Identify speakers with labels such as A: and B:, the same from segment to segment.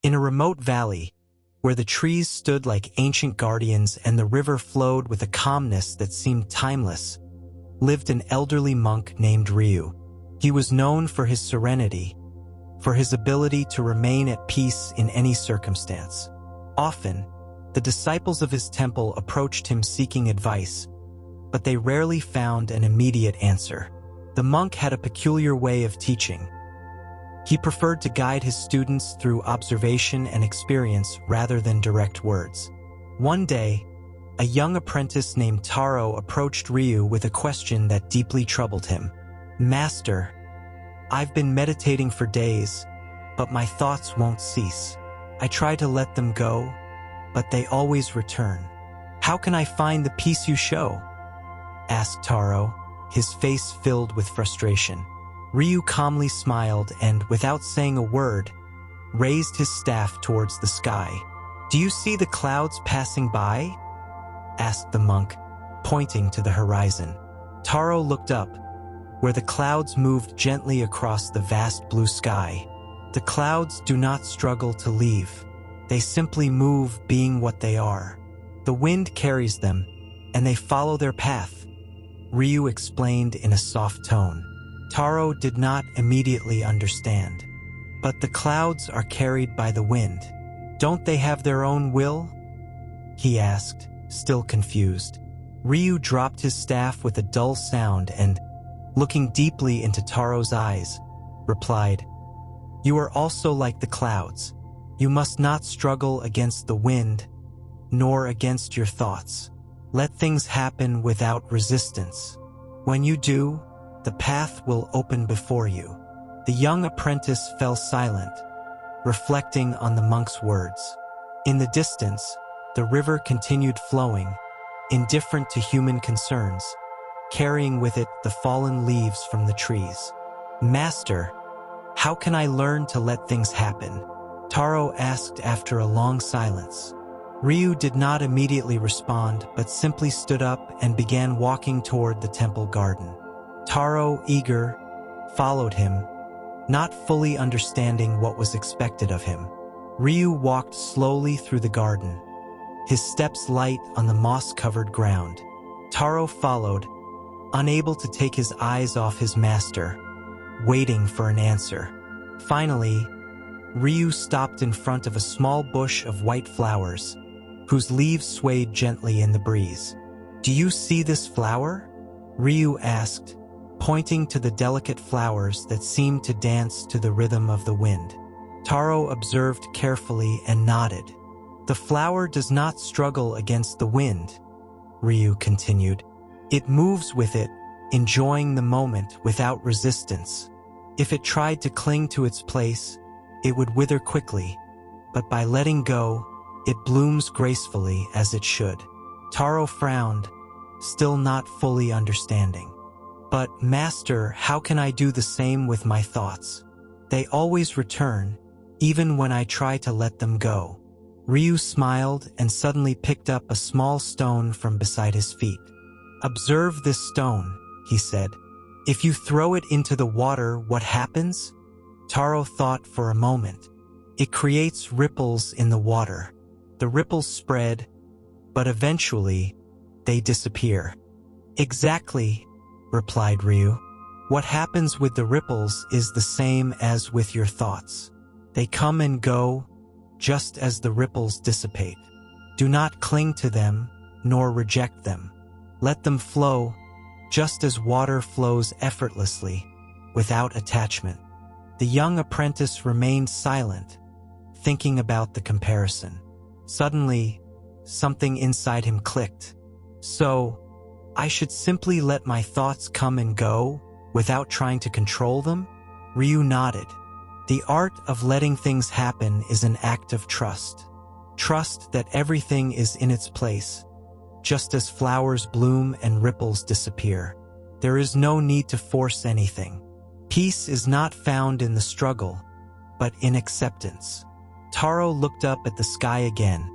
A: In a remote valley, where the trees stood like ancient guardians and the river flowed with a calmness that seemed timeless, lived an elderly monk named Ryu. He was known for his serenity, for his ability to remain at peace in any circumstance. Often, the disciples of his temple approached him seeking advice, but they rarely found an immediate answer. The monk had a peculiar way of teaching. He preferred to guide his students through observation and experience rather than direct words. One day, a young apprentice named Taro approached Ryu with a question that deeply troubled him. "Master, I've been meditating for days, but my thoughts won't cease. I try to let them go, but they always return. How can I find the peace you show?" asked Taro, his face filled with frustration. Ryu calmly smiled and, without saying a word, raised his staff towards the sky. "Do you see the clouds passing by?" asked the monk, pointing to the horizon. Taro looked up, where the clouds moved gently across the vast blue sky. The clouds do not struggle to leave. They simply move, being what they are. The wind carries them, and they follow their path, Ryu explained in a soft tone. Taro did not immediately understand. "But the clouds are carried by the wind. Don't they have their own will?" he asked, still confused. Ryu dropped his staff with a dull sound and, looking deeply into Taro's eyes, replied, "You are also like the clouds. You must not struggle against the wind, nor against your thoughts. Let things happen without resistance. When you do, the path will open before you." The young apprentice fell silent, reflecting on the monk's words. In the distance, the river continued flowing, indifferent to human concerns, carrying with it the fallen leaves from the trees. "Master, how can I learn to let things happen?" Taro asked after a long silence. Ryu did not immediately respond, but simply stood up and began walking toward the temple garden. Taro, eager, followed him, not fully understanding what was expected of him. Ryu walked slowly through the garden, his steps light on the moss-covered ground. Taro followed, unable to take his eyes off his master, waiting for an answer. Finally, Ryu stopped in front of a small bush of white flowers, whose leaves swayed gently in the breeze. "Do you see this flower?" Ryu asked, pointing to the delicate flowers that seemed to dance to the rhythm of the wind. Taro observed carefully and nodded. "The flower does not struggle against the wind," Ryu continued. "It moves with it, enjoying the moment without resistance. If it tried to cling to its place, it would wither quickly, but by letting go, it blooms gracefully as it should." Taro frowned, still not fully understanding. "But, Master, how can I do the same with my thoughts? They always return, even when I try to let them go." Ryu smiled and suddenly picked up a small stone from beside his feet. "Observe this stone," he said. "If you throw it into the water, what happens?" Taro thought for a moment. "It creates ripples in the water. The ripples spread, but eventually, they disappear." "Exactly," replied Ryu. "What happens with the ripples is the same as with your thoughts. They come and go, just as the ripples dissipate. Do not cling to them, nor reject them. Let them flow, just as water flows effortlessly, without attachment." The young apprentice remained silent, thinking about the comparison. Suddenly, something inside him clicked. "So, I should simply let my thoughts come and go, without trying to control them?" Ryu nodded. "The art of letting things happen is an act of trust. Trust that everything is in its place, just as flowers bloom and ripples disappear. There is no need to force anything. Peace is not found in the struggle, but in acceptance." Taro looked up at the sky again,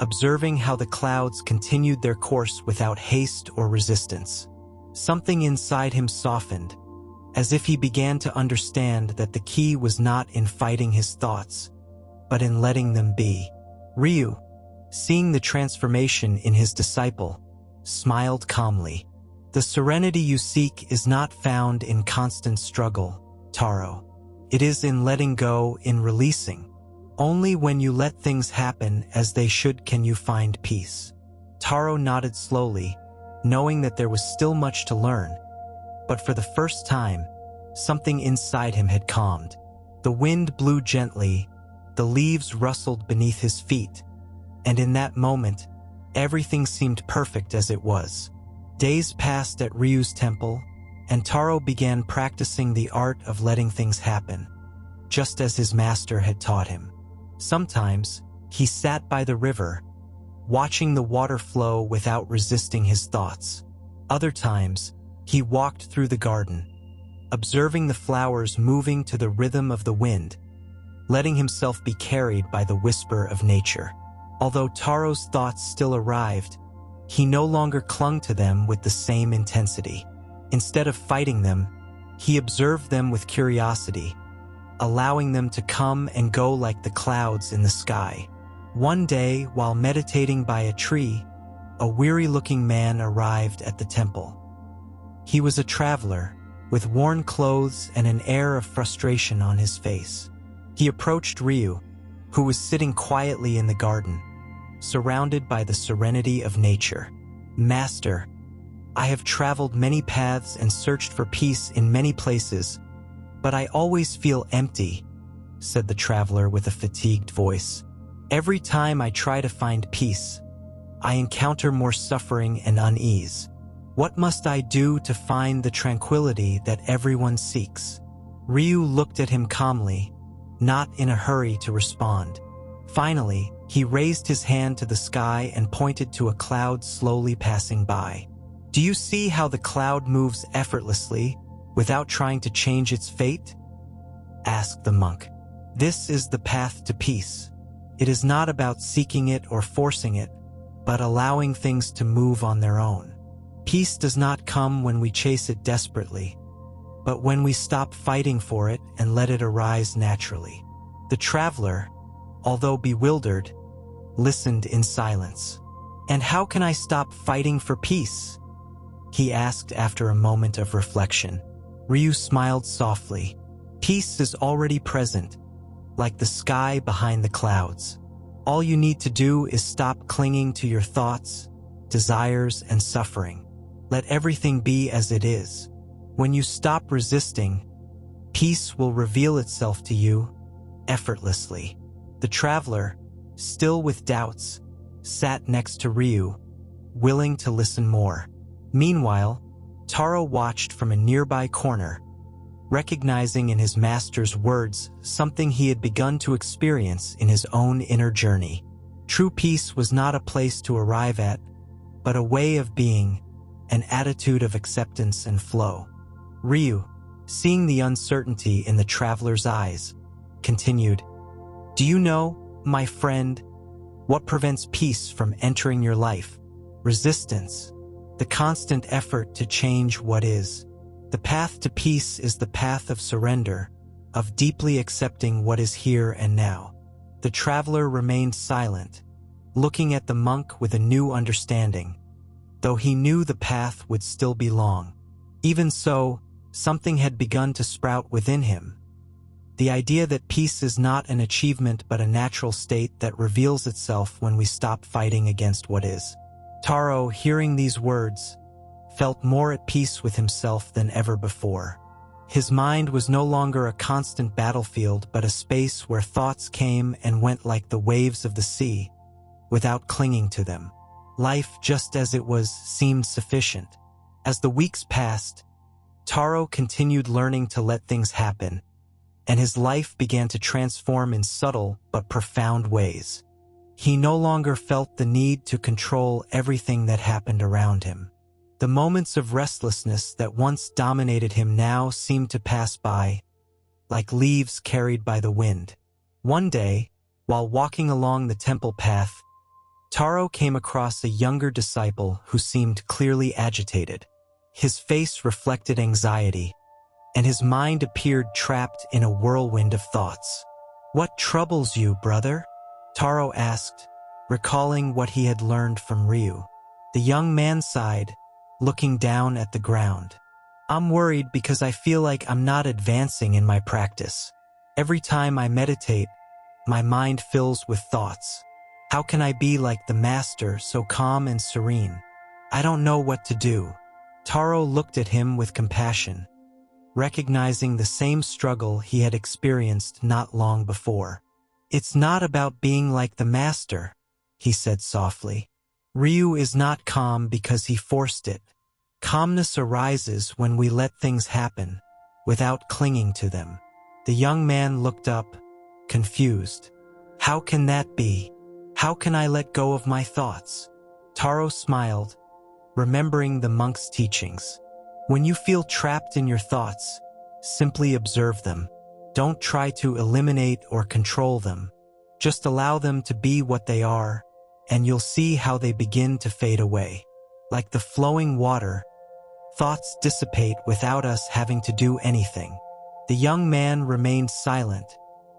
A: observing how the clouds continued their course without haste or resistance. Something inside him softened, as if he began to understand that the key was not in fighting his thoughts, but in letting them be. Ryu, seeing the transformation in his disciple, smiled calmly. The serenity you seek is not found in constant struggle, Taro. It is in letting go, in releasing. Only when you let things happen as they should can you find peace. Taro nodded slowly, knowing that there was still much to learn. But for the first time, something inside him had calmed. The wind blew gently, the leaves rustled beneath his feet, and in that moment, everything seemed perfect as it was. Days passed at Ryu's temple, and Taro began practicing the art of letting things happen, just as his master had taught him. Sometimes, he sat by the river, watching the water flow without resisting his thoughts. Other times, he walked through the garden, observing the flowers moving to the rhythm of the wind, letting himself be carried by the whisper of nature. Although Taro's thoughts still arrived, he no longer clung to them with the same intensity. Instead of fighting them, he observed them with curiosity, allowing them to come and go like the clouds in the sky. One day, while meditating by a tree, a weary-looking man arrived at the temple. He was a traveler, with worn clothes and an air of frustration on his face. He approached Ryu, who was sitting quietly in the garden, surrounded by the serenity of nature. "Master, I have traveled many paths and searched for peace in many places, but I always feel empty," said the traveler with a fatigued voice. "Every time I try to find peace, I encounter more suffering and unease. What must I do to find the tranquility that everyone seeks?" Ryu looked at him calmly, not in a hurry to respond. Finally, he raised his hand to the sky and pointed to a cloud slowly passing by. "Do you see how the cloud moves effortlessly, without trying to change its fate?" asked the monk. "This is the path to peace. It is not about seeking it or forcing it, but allowing things to move on their own. Peace does not come when we chase it desperately, but when we stop fighting for it and let it arise naturally." The traveler, although bewildered, listened in silence. "And how can I stop fighting for peace?" he asked after a moment of reflection. Ryu smiled softly. "Peace is already present, like the sky behind the clouds. All you need to do is stop clinging to your thoughts, desires, and suffering. Let everything be as it is. When you stop resisting, peace will reveal itself to you effortlessly." The traveler, still with doubts, sat next to Ryu, willing to listen more. Meanwhile, Taro watched from a nearby corner, recognizing in his master's words something he had begun to experience in his own inner journey. True peace was not a place to arrive at, but a way of being, an attitude of acceptance and flow. Ryu, seeing the uncertainty in the traveler's eyes, continued, "Do you know, my friend, what prevents peace from entering your life? Resistance, the constant effort to change what is. The path to peace is the path of surrender, of deeply accepting what is here and now." The traveler remained silent, looking at the monk with a new understanding, though he knew the path would still be long. Even so, something had begun to sprout within him. The idea that peace is not an achievement but a natural state that reveals itself when we stop fighting against what is. Taro, hearing these words, felt more at peace with himself than ever before. His mind was no longer a constant battlefield but a space where thoughts came and went like the waves of the sea, without clinging to them. Life, just as it was, seemed sufficient. As the weeks passed, Taro continued learning to let things happen, and his life began to transform in subtle but profound ways. He no longer felt the need to control everything that happened around him. The moments of restlessness that once dominated him now seemed to pass by, like leaves carried by the wind. One day, while walking along the temple path, Taro came across a younger disciple who seemed clearly agitated. His face reflected anxiety, and his mind appeared trapped in a whirlwind of thoughts. "What troubles you, brother?" Taro asked, recalling what he had learned from Ryu. The young man sighed, looking down at the ground. "I'm worried because I feel like I'm not advancing in my practice. Every time I meditate, my mind fills with thoughts. How can I be like the master, so calm and serene? I don't know what to do." Taro looked at him with compassion, recognizing the same struggle he had experienced not long before. "It's not about being like the master," he said softly. "Ryu is not calm because he forced it. Calmness arises when we let things happen, without clinging to them." The young man looked up, confused. "How can that be? How can I let go of my thoughts?" Taro smiled, remembering the monk's teachings. "When you feel trapped in your thoughts, simply observe them. Don't try to eliminate or control them. Just allow them to be what they are, and you'll see how they begin to fade away. Like the flowing water, thoughts dissipate without us having to do anything." The young man remained silent,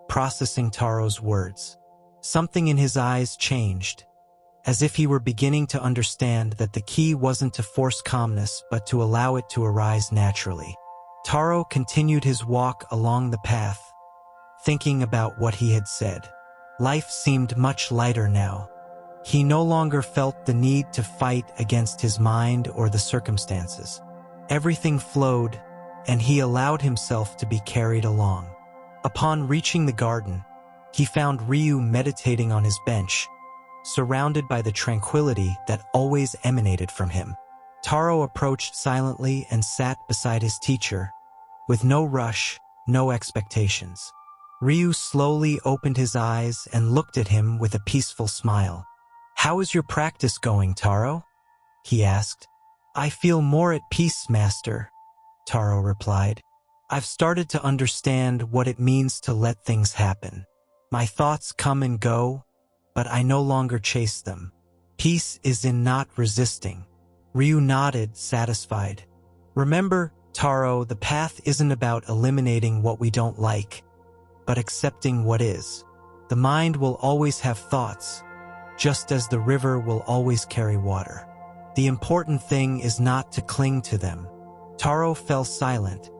A: processing Taro's words. Something in his eyes changed, as if he were beginning to understand that the key wasn't to force calmness but to allow it to arise naturally. Taro continued his walk along the path, thinking about what he had said. Life seemed much lighter now. He no longer felt the need to fight against his mind or the circumstances. Everything flowed, and he allowed himself to be carried along. Upon reaching the garden, he found Ryu meditating on his bench, surrounded by the tranquility that always emanated from him. Taro approached silently and sat beside his teacher, with no rush, no expectations. Ryu slowly opened his eyes and looked at him with a peaceful smile. "How is your practice going, Taro?" he asked. "I feel more at peace, master," Taro replied. "I've started to understand what it means to let things happen. My thoughts come and go, but I no longer chase them. Peace is in not resisting." Ryu nodded, satisfied. "Remember, Taro, the path isn't about eliminating what we don't like, but accepting what is. The mind will always have thoughts, just as the river will always carry water. The important thing is not to cling to them." Taro fell silent,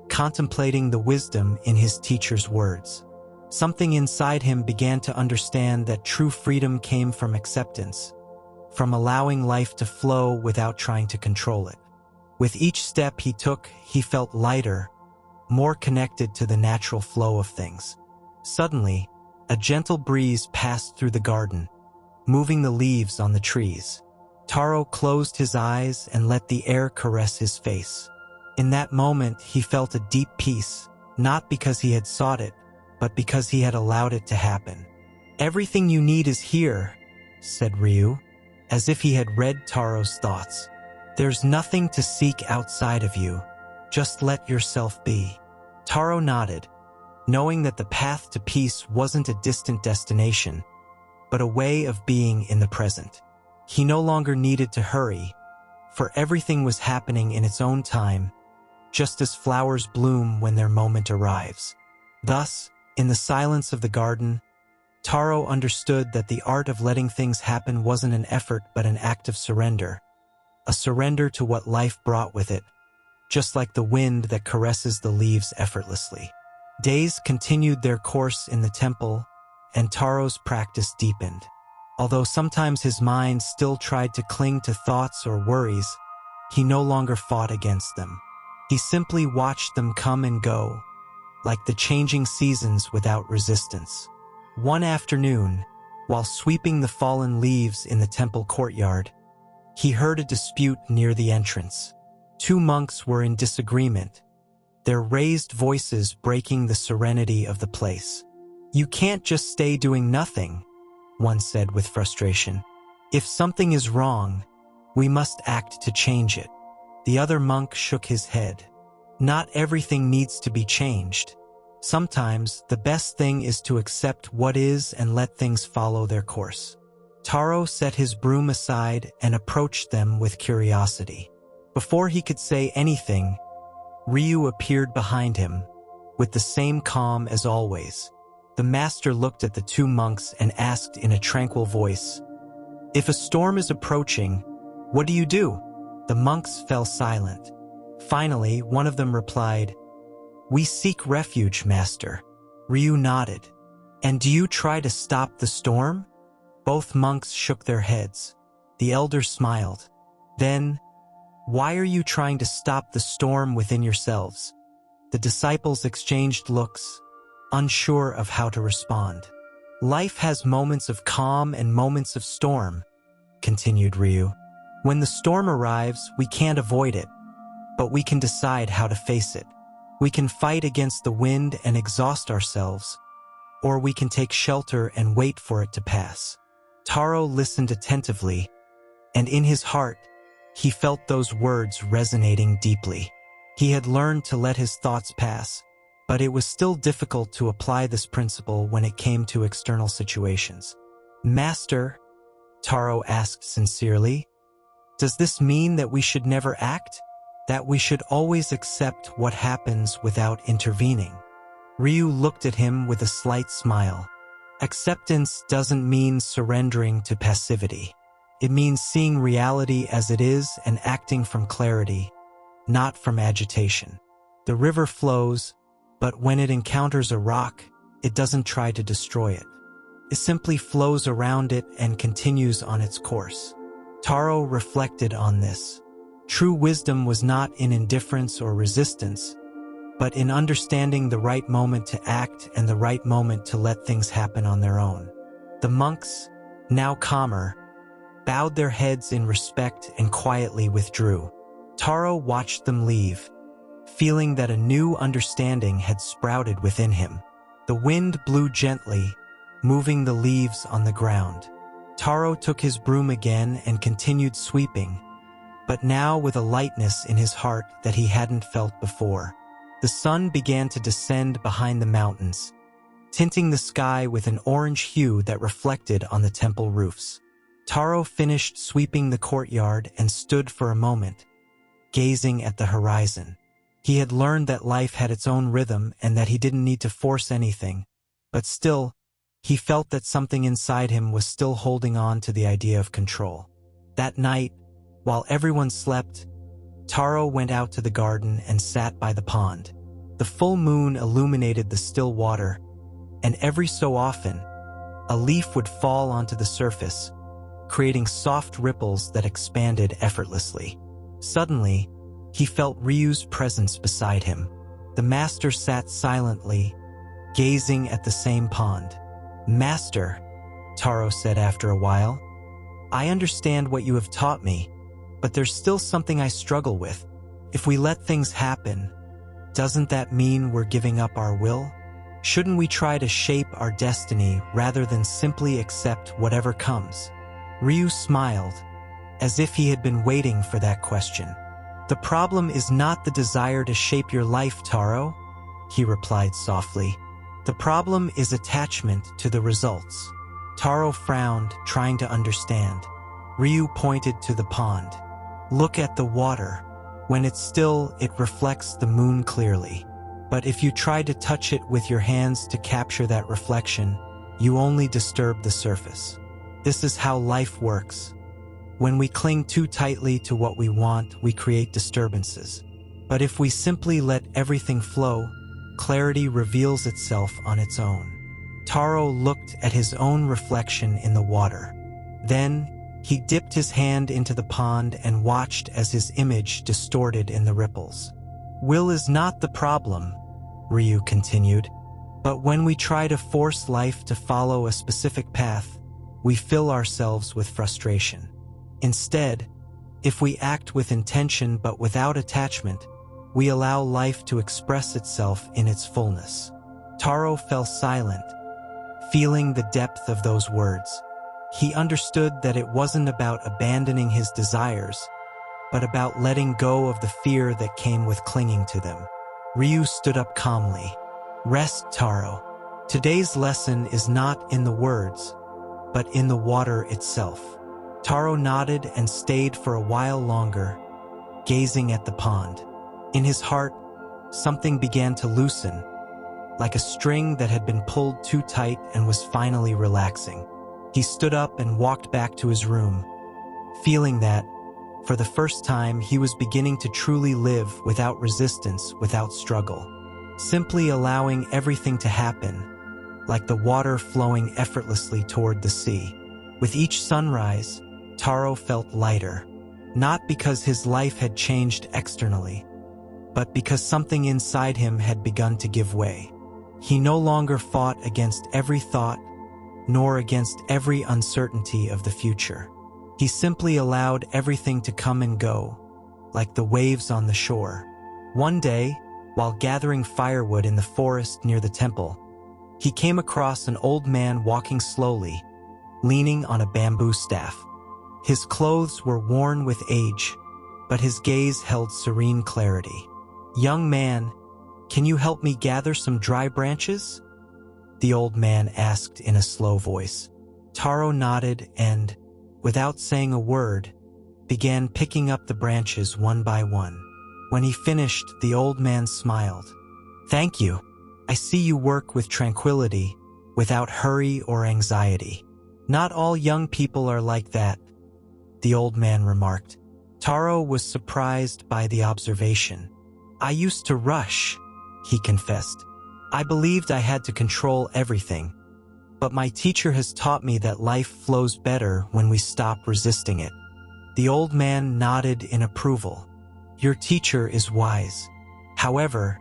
A: contemplating the wisdom in his teacher's words. Something inside him began to understand that true freedom came from acceptance, from allowing life to flow without trying to control it. With each step he took, he felt lighter, more connected to the natural flow of things. Suddenly, a gentle breeze passed through the garden, moving the leaves on the trees. Taro closed his eyes and let the air caress his face. In that moment, he felt a deep peace, not because he had sought it, but because he had allowed it to happen. "Everything you need is here," said Ryu, as if he had read Taro's thoughts. "There's nothing to seek outside of you. Just let yourself be." Taro nodded, knowing that the path to peace wasn't a distant destination, but a way of being in the present. He no longer needed to hurry, for everything was happening in its own time, just as flowers bloom when their moment arrives. Thus, in the silence of the garden, Taro understood that the art of letting things happen wasn't an effort but an act of surrender, a surrender to what life brought with it, just like the wind that caresses the leaves effortlessly. Days continued their course in the temple, and Taro's practice deepened. Although sometimes his mind still tried to cling to thoughts or worries, he no longer fought against them. He simply watched them come and go, like the changing seasons without resistance. One afternoon, while sweeping the fallen leaves in the temple courtyard, he heard a dispute near the entrance. Two monks were in disagreement, their raised voices breaking the serenity of the place. "You can't just stay doing nothing," one said with frustration. "If something is wrong, we must act to change it." The other monk shook his head. "Not everything needs to be changed. Sometimes the best thing is to accept what is and let things follow their course." Taro set his broom aside and approached them with curiosity. Before he could say anything, Ryu appeared behind him, with the same calm as always. The master looked at the two monks and asked in a tranquil voice, "If a storm is approaching, what do you do?" The monks fell silent. Finally, one of them replied, "We seek refuge, master." Ryu nodded. "And do you try to stop the storm?" Both monks shook their heads. The elder smiled. "Then, why are you trying to stop the storm within yourselves?" The disciples exchanged looks, unsure of how to respond. "Life has moments of calm and moments of storm," continued Ryu. "When the storm arrives, we can't avoid it, but we can decide how to face it. We can fight against the wind and exhaust ourselves, or we can take shelter and wait for it to pass." Taro listened attentively, and in his heart, he felt those words resonating deeply. He had learned to let his thoughts pass, but it was still difficult to apply this principle when it came to external situations. "Master," Taro asked sincerely, "does this mean that we should never act? That we should always accept what happens without intervening?" Ryu looked at him with a slight smile. "Acceptance doesn't mean surrendering to passivity. It means seeing reality as it is and acting from clarity, not from agitation. The river flows, but when it encounters a rock, it doesn't try to destroy it. It simply flows around it and continues on its course." Taro reflected on this. True wisdom was not in indifference or resistance, but in understanding the right moment to act and the right moment to let things happen on their own. The monks, now calmer, bowed their heads in respect and quietly withdrew. Taro watched them leave, feeling that a new understanding had sprouted within him. The wind blew gently, moving the leaves on the ground. Taro took his broom again and continued sweeping, but now with a lightness in his heart that he hadn't felt before. The sun began to descend behind the mountains, tinting the sky with an orange hue that reflected on the temple roofs. Taro finished sweeping the courtyard and stood for a moment, gazing at the horizon. He had learned that life had its own rhythm and that he didn't need to force anything, but still, he felt that something inside him was still holding on to the idea of control. That night, while everyone slept, Taro went out to the garden and sat by the pond. The full moon illuminated the still water, and every so often, a leaf would fall onto the surface, creating soft ripples that expanded effortlessly. Suddenly, he felt Ryu's presence beside him. The master sat silently, gazing at the same pond. "Master," Taro said after a while, "I understand what you have taught me, but there's still something I struggle with. If we let things happen, doesn't that mean we're giving up our will? Shouldn't we try to shape our destiny rather than simply accept whatever comes?" Ryu smiled, as if he had been waiting for that question. "The problem is not the desire to shape your life, Taro," he replied softly. "The problem is attachment to the results." Taro frowned, trying to understand. Ryu pointed to the pond. "Look at the water. When it's still, it reflects the moon clearly. But if you try to touch it with your hands to capture that reflection, you only disturb the surface. This is how life works. When we cling too tightly to what we want, we create disturbances. But if we simply let everything flow, clarity reveals itself on its own." Taro looked at his own reflection in the water. Then, he dipped his hand into the pond and watched as his image distorted in the ripples. "Will is not the problem," Ryu continued, "but when we try to force life to follow a specific path, we fill ourselves with frustration. Instead, if we act with intention but without attachment, we allow life to express itself in its fullness." Taro fell silent, feeling the depth of those words. He understood that it wasn't about abandoning his desires, but about letting go of the fear that came with clinging to them. Ryu stood up calmly. "Rest, Taro. Today's lesson is not in the words, but in the water itself." Taro nodded and stayed for a while longer, gazing at the pond. In his heart, something began to loosen, like a string that had been pulled too tight and was finally relaxing. He stood up and walked back to his room, feeling that, for the first time, he was beginning to truly live without resistance, without struggle, simply allowing everything to happen, like the water flowing effortlessly toward the sea. With each sunrise, Taro felt lighter, not because his life had changed externally, but because something inside him had begun to give way. He no longer fought against every thought, nor against every uncertainty of the future. He simply allowed everything to come and go, like the waves on the shore. One day, while gathering firewood in the forest near the temple, he came across an old man walking slowly, leaning on a bamboo staff. His clothes were worn with age, but his gaze held serene clarity. "Young man, can you help me gather some dry branches?" the old man asked in a slow voice. Taro nodded and, without saying a word, began picking up the branches one by one. When he finished, the old man smiled. "Thank you. I see you work with tranquility, without hurry or anxiety." "Not all young people are like that," the old man remarked. Taro was surprised by the observation. "I used to rush," he confessed. "I believed I had to control everything. But my teacher has taught me that life flows better when we stop resisting it." The old man nodded in approval. "Your teacher is wise. However,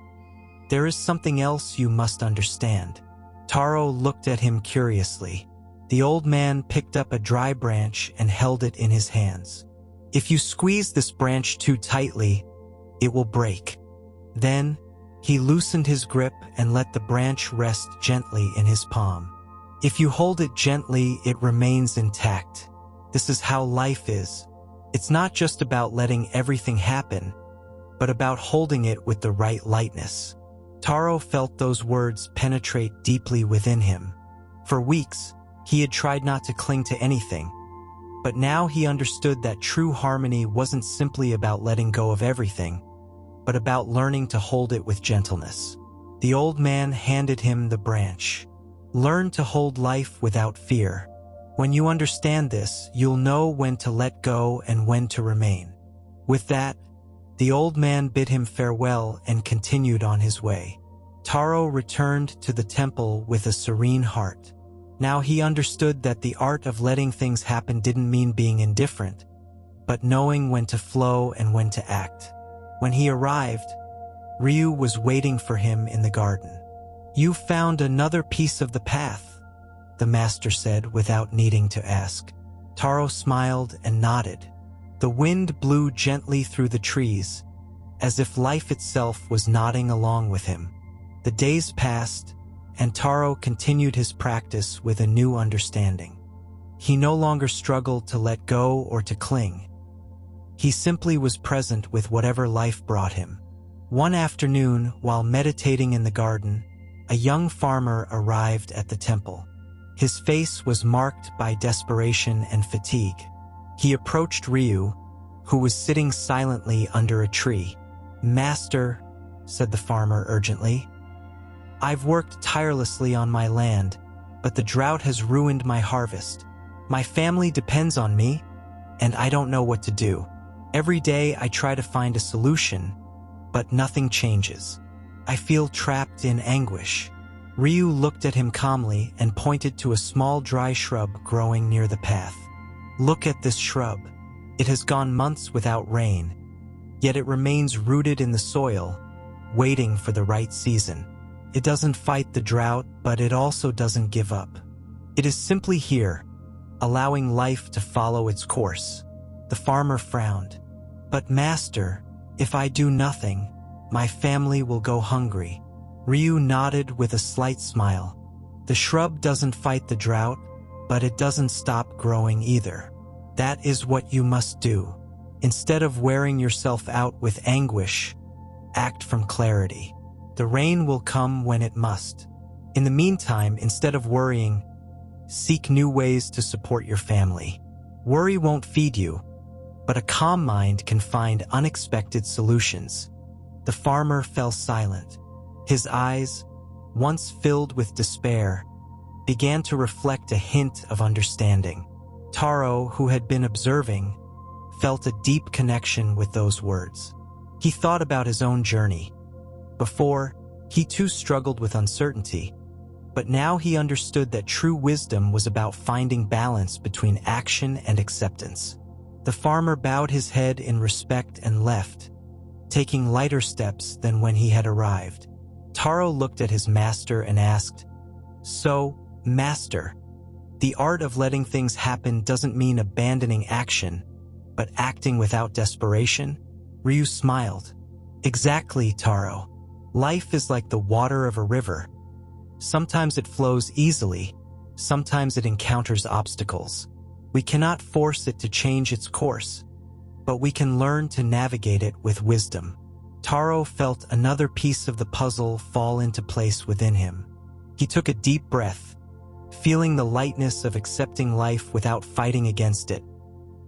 A: there is something else you must understand." Taro looked at him curiously. The old man picked up a dry branch and held it in his hands. "If you squeeze this branch too tightly, it will break." Then, he loosened his grip and let the branch rest gently in his palm. "If you hold it gently, it remains intact. This is how life is. It's not just about letting everything happen, but about holding it with the right lightness." Taro felt those words penetrate deeply within him. For weeks, he had tried not to cling to anything, but now he understood that true harmony wasn't simply about letting go of everything, but about learning to hold it with gentleness. The old man handed him the branch. "Learn to hold life without fear. When you understand this, you'll know when to let go and when to remain." With that, the old man bid him farewell and continued on his way. Taro returned to the temple with a serene heart. Now he understood that the art of letting things happen didn't mean being indifferent, but knowing when to flow and when to act. When he arrived, Ryu was waiting for him in the garden. "You found another piece of the path," the master said without needing to ask. Taro smiled and nodded. The wind blew gently through the trees, as if life itself was nodding along with him. The days passed, and Taro continued his practice with a new understanding. He no longer struggled to let go or to cling. He simply was present with whatever life brought him. One afternoon, while meditating in the garden, a young farmer arrived at the temple. His face was marked by desperation and fatigue. He approached Ryu, who was sitting silently under a tree. "Master," said the farmer urgently, "I've worked tirelessly on my land, but the drought has ruined my harvest. My family depends on me, and I don't know what to do. Every day I try to find a solution, but nothing changes. I feel trapped in anguish." Ryu looked at him calmly and pointed to a small dry shrub growing near the path. "Look at this shrub. It has gone months without rain, yet it remains rooted in the soil, waiting for the right season. It doesn't fight the drought, but it also doesn't give up. It is simply here, allowing life to follow its course." The farmer frowned. "But master, if I do nothing, my family will go hungry." Ryu nodded with a slight smile. "The shrub doesn't fight the drought, but it doesn't stop growing either. That is what you must do. Instead of wearing yourself out with anguish, act from clarity. The rain will come when it must. In the meantime, instead of worrying, seek new ways to support your family. Worry won't feed you, but a calm mind can find unexpected solutions." The farmer fell silent. His eyes, once filled with despair, began to reflect a hint of understanding. Taro, who had been observing, felt a deep connection with those words. He thought about his own journey. Before, he too struggled with uncertainty, but now he understood that true wisdom was about finding balance between action and acceptance. The farmer bowed his head in respect and left, taking lighter steps than when he had arrived. Taro looked at his master and asked, "So, master, the art of letting things happen doesn't mean abandoning action, but acting without desperation?" Ryu smiled. "Exactly, Taro. Life is like the water of a river. Sometimes it flows easily, sometimes it encounters obstacles. We cannot force it to change its course, but we can learn to navigate it with wisdom." Taro felt another piece of the puzzle fall into place within him. He took a deep breath, feeling the lightness of accepting life without fighting against it,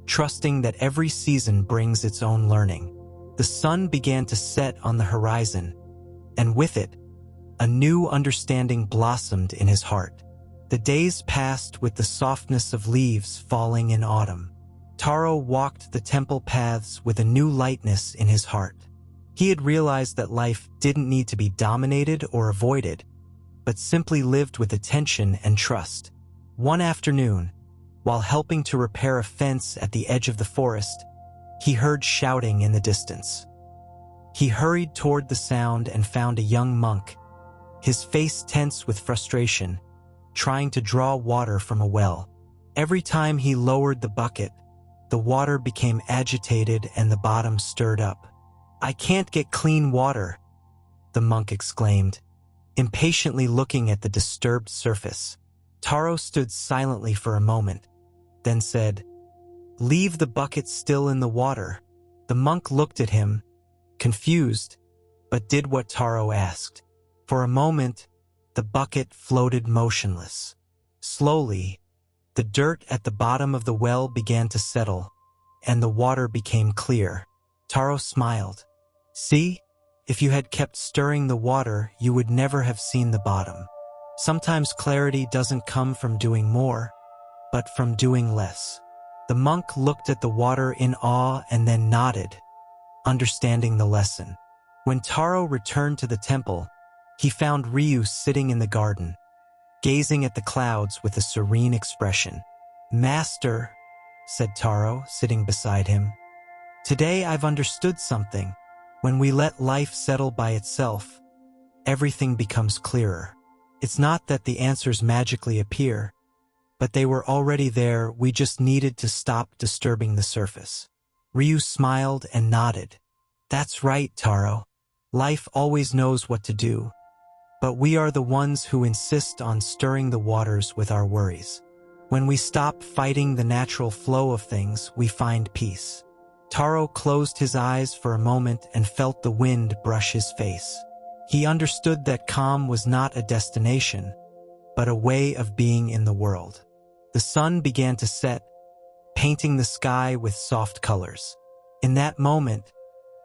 A: trusting that every season brings its own learning. The sun began to set on the horizon, and with it, a new understanding blossomed in his heart. The days passed with the softness of leaves falling in autumn. Taro walked the temple paths with a new lightness in his heart. He had realized that life didn't need to be dominated or avoided, but simply lived with attention and trust. One afternoon, while helping to repair a fence at the edge of the forest, he heard shouting in the distance. He hurried toward the sound and found a young monk, his face tense with frustration, trying to draw water from a well. Every time he lowered the bucket, the water became agitated and the bottom stirred up. "I can't get clean water," the monk exclaimed, impatiently looking at the disturbed surface. Taro stood silently for a moment, then said, "Leave the bucket still in the water." The monk looked at him, confused, but did what Taro asked. For a moment, the bucket floated motionless. Slowly, the dirt at the bottom of the well began to settle, and the water became clear. Taro smiled. "See, if you had kept stirring the water, you would never have seen the bottom. Sometimes clarity doesn't come from doing more, but from doing less." The monk looked at the water in awe and then nodded, understanding the lesson. When Taro returned to the temple, he found Ryu sitting in the garden, gazing at the clouds with a serene expression. "Master," said Taro, sitting beside him, "today I've understood something. When we let life settle by itself, everything becomes clearer. It's not that the answers magically appear, but they were already there, we just needed to stop disturbing the surface." Ryu smiled and nodded. "That's right, Taro. Life always knows what to do, but we are the ones who insist on stirring the waters with our worries. When we stop fighting the natural flow of things, we find peace." Taro closed his eyes for a moment and felt the wind brush his face. He understood that calm was not a destination, but a way of being in the world. The sun began to set, painting the sky with soft colors. In that moment,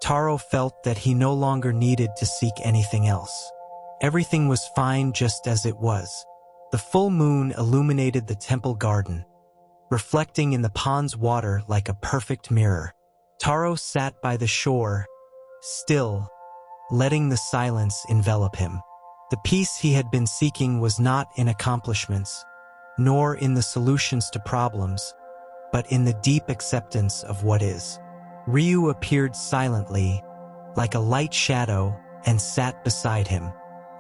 A: Taro felt that he no longer needed to seek anything else. Everything was fine just as it was. The full moon illuminated the temple garden, reflecting in the pond's water like a perfect mirror. Taro sat by the shore, still, letting the silence envelop him. The peace he had been seeking was not in accomplishments, nor in the solutions to problems, but in the deep acceptance of what is. Ryu appeared silently, like a light shadow, and sat beside him.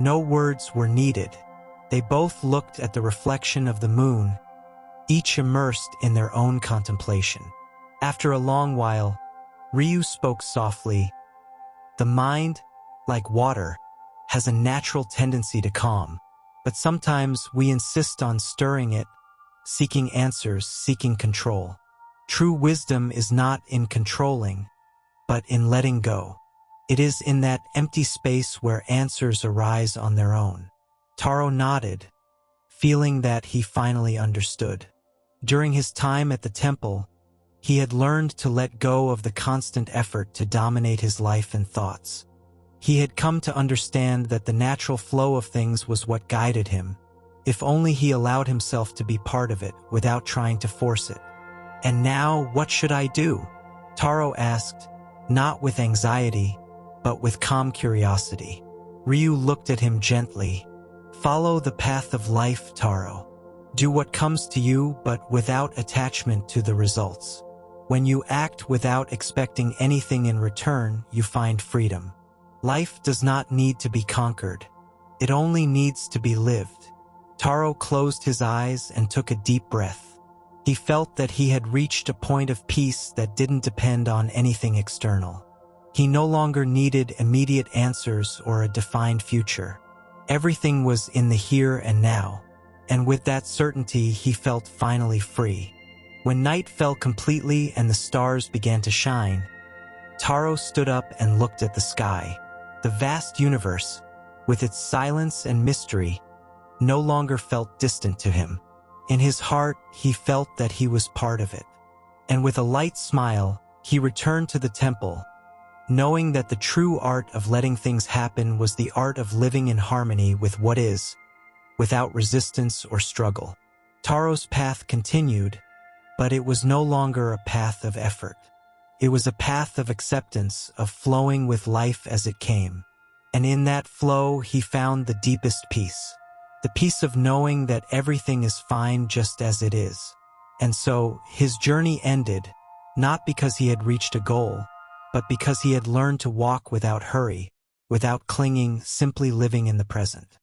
A: No words were needed. They both looked at the reflection of the moon, each immersed in their own contemplation. After a long while, Ryu spoke softly. "The mind, like water, has a natural tendency to calm, but sometimes we insist on stirring it, seeking answers, seeking control. True wisdom is not in controlling, but in letting go. It is in that empty space where answers arise on their own." Taro nodded, feeling that he finally understood. During his time at the temple, he had learned to let go of the constant effort to dominate his life and thoughts. He had come to understand that the natural flow of things was what guided him, if only he allowed himself to be part of it without trying to force it. And now, what should I do? Taro asked, not with anxiety, but with calm curiosity. Ryu looked at him gently. Follow the path of life, Taro. Do what comes to you, but without attachment to the results. When you act without expecting anything in return, you find freedom. Life does not need to be conquered. It only needs to be lived. Taro closed his eyes and took a deep breath. He felt that he had reached a point of peace that didn't depend on anything external. He no longer needed immediate answers or a defined future. Everything was in the here and now, and with that certainty he felt finally free. When night fell completely and the stars began to shine, Taro stood up and looked at the sky. The vast universe, with its silence and mystery, no longer felt distant to him. In his heart, he felt that he was part of it. And with a light smile, he returned to the temple, knowing that the true art of letting things happen was the art of living in harmony with what is, without resistance or struggle. Taro's path continued, but it was no longer a path of effort. It was a path of acceptance, of flowing with life as it came. And in that flow, he found the deepest peace. The peace of knowing that everything is fine just as it is. And so, his journey ended, not because he had reached a goal, but because he had learned to walk without hurry, without clinging, simply living in the present.